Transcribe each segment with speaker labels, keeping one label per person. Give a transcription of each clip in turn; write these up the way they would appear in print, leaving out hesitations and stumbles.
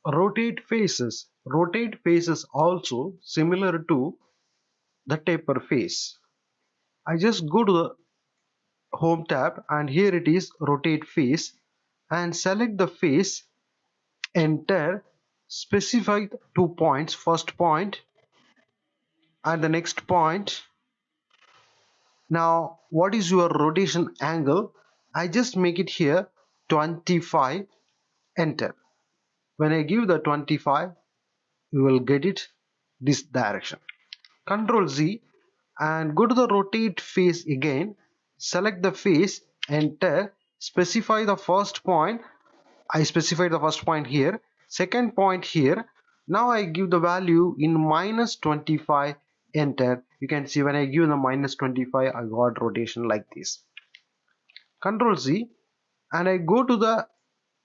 Speaker 1: Rotate faces. Rotate faces also similar to the taper face. I just go to the home tab and here it is rotate face and select the face, enter, specify 2 points, first point and the next point. Now what is your rotation angle? I just make it here 25, enter. When I give the 25, you will get it this direction. Control Z and go to the rotate face again, select the face, enter, specify the first point. I specified the first point here, second point here. Now I give the value in -25, enter. You can see when I give the -25 I got rotation like this. Control Z and I go to the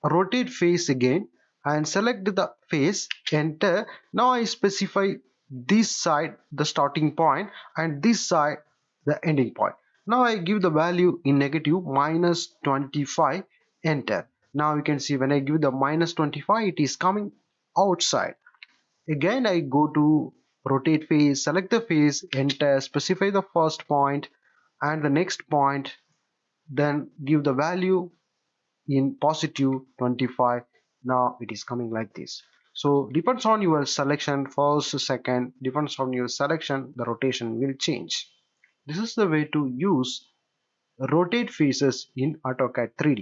Speaker 1: rotate face again and select the face, enter. Now I specify this side the starting point and this side the ending point. Now I give the value in negative -25, enter. Now you can see when I give the -25 it is coming outside. Again I go to rotate face, select the face, enter, specify the first point and the next point, then give the value in positive 25. Now it is coming like this. So depends on your selection, first, second, depends on your selection, the rotation will change. This is the way to use rotate faces in AutoCAD 3D.